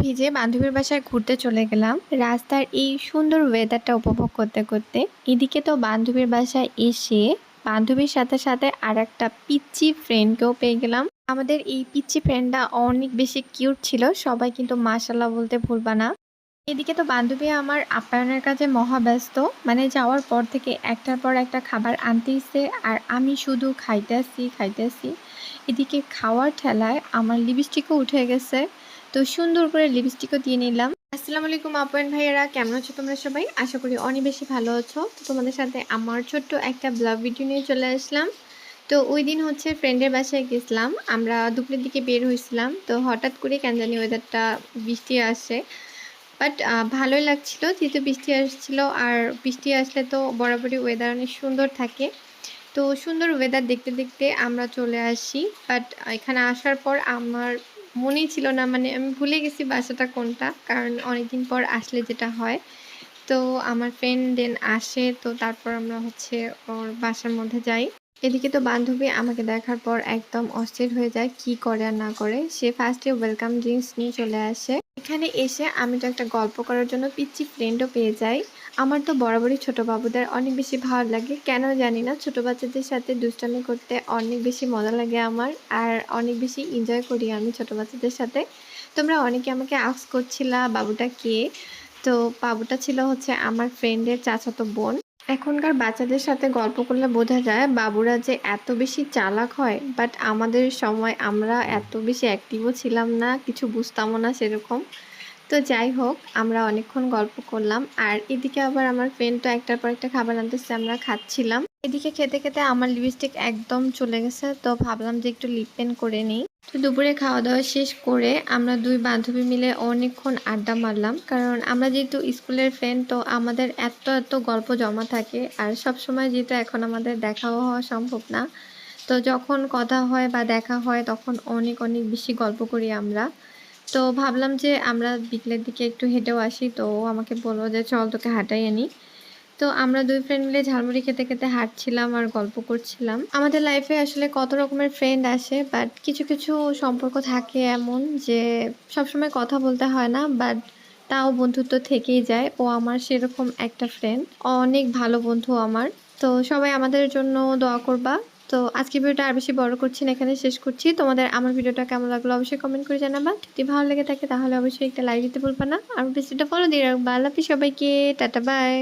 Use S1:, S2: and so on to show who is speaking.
S1: ভিজে বান্ধবীর বাসায় ঘুরতে চলে গেলাম। রাস্তার এই সুন্দর ওয়েদারটা উপভোগ করতে করতে এদিকে তো বান্ধবীর বাসায় এসে বান্ধবীর সাথে সাথে আর একটা পিচ্চি ফ্রেন্ডকেও পেয়ে গেলাম। আমাদের এই পিচ্চি ফ্রেন্ডটা অনেক বেশি কিউট ছিল, সবাই কিন্তু মাশাল্লাহ বলতে ভুলবা না। এদিকে তো বান্ধবী আমার আপ্যায়নের কাজে মহাব্যস্ত, মানে যাওয়ার পর থেকে একটার পর একটা খাবার আনতেইছে আর আমি শুধু খাইতে আসি। এদিকে খাওয়ার ঠেলায় আমার লিপস্টিকও উঠে গেছে, তো সুন্দর করে লিপস্টিকও দিয়ে নিলাম। আসসালামু আলাইকুম আপ্যায়ন ভাইয়েরা, কেমন আছো তোমরা সবাই? আশা করি অনেক বেশি ভালো আছো। তো তোমাদের সাথে আমার ছোট্ট একটা ব্লগ ভিডিও নিয়ে চলে আসলাম। তো ওই দিন হচ্ছে ফ্রেন্ডের বাসায় গেছিলাম, আমরা দুপুরের দিকে বের হয়েছিলাম। তো হঠাৎ করে কেন জানি ওয়েদারটা বৃষ্টি আসে, বাট ভালোই লাগছিল যেহেতু বৃষ্টি আসছিল। আর বৃষ্টি আসলে তো বরাবরই ওয়েদার অনেক সুন্দর থাকে। তো সুন্দর ওয়েদার দেখতে দেখতে আমরা চলে আসি, বাট এখানে আসার পর আমার মনেই ছিল না, মানে আমি ভুলে গেছি বাসাটা কোনটা, কারণ অনেকদিন পর আসলে যেটা হয়। তো আমার ফ্রেন্ড দেন আসে, তো তারপর আমরা হচ্ছে ওর বাসার মধ্যে যাই। এদিকে তো বান্ধবী আমাকে দেখার পর একদম অস্থির হয়ে যায়, কি করে আর না করে। সে ফার্স্টে ওয়েলকাম ড্রিঙ্কস নিয়ে চলে আসে। এখানে এসে আমি তো একটা গল্প করার জন্য পিচ্চি ফ্রেন্ডও পেয়ে যাই। আমার তো বরাবরই ছোট বাবুদের অনেক বেশি ভালো লাগে, কেন জানি না, ছোট বাচ্চাদের সাথে দুষ্টামি করতে অনেক বেশি মজা লাগে আমার। আর অনেক বেশি এনজয় করি আমি ছোট বাচ্চাদের সাথে। তোমরা অনেকে আমাকে আস্ক করছিলা বাবুটা কে। তো বাবুটা ছিল হচ্ছে আমার ফ্রেন্ডের চাচাতো বোন। এখনকার বাচ্চাদের সাথে গল্প করলে বোঝা যায় বাবুরা যে এত বেশি চালাক হয়, বাট আমাদের সময় আমরা এত বেশি অ্যাক্টিভও ছিলাম না, কিছু বুঝতামও না সেরকম। তো যাই হোক, আমরা অনেকক্ষণ গল্প করলাম। আর এদিকে আবার আমার ফ্রেন্ড তো একটার পর একটা খাবার আনতেছে, আমরা খাচ্ছিলাম। এদিকে খেতে খেতে আমার লিপস্টিক একদম চলে গেছে, তো ভাবলাম যে একটু লিপ পেন করে নিই। তো দুপুরে খাওয়া দাওয়া শেষ করে আমরা দুই বান্ধবী মিলে অনেকক্ষণ আড্ডা মারলাম, কারণ আমরা যেহেতু স্কুলের ফ্রেন্ড, তো আমাদের এত এত গল্প জমা থাকে। আর সব সময় যেহেতু এখন আমাদের দেখাও হওয়া সম্ভব না, তো যখন কথা হয় বা দেখা হয় তখন অনেক অনেক বেশি গল্প করি আমরা। তো ভাবলাম যে আমরা বিকেলের দিকে একটু হেঁটেও আসি, তো ও আমাকে বললো যে চল তোকে হাঁটাই আনি। তো আমরা দুই ফ্রেন্ড মিলে ঝালমুড়ি খেতে খেতে হাঁটছিলাম আর গল্প করছিলাম। আমাদের লাইফে আসলে কত রকমের ফ্রেন্ড আসে, বাট কিছু কিছু সম্পর্ক থাকে এমন যে সবসময় কথা বলতে হয় না, বাট তাও বন্ধুত্ব থেকেই যায়। ও আমার সেরকম একটা ফ্রেন্ড, অনেক ভালো বন্ধু আমার। তো সবাই আমাদের জন্য দোয়া করবা। তো আজকে ভিডিওটা আর বেশি বড় করছি না, এখানে শেষ করছি। তোমাদের আমার ভিডিওটা কেমন লাগলো অবশ্যই কমেন্ট করে জানাবা। যদি ভালো লেগে থাকে তাহলে অবশ্যই একটা লাইক দিতে ভুলবা না, আর ভিডিওটা ফলো দিয়ে রাখবা। আল্লাহ হাফেজ সবাইকে, টাটা বাই।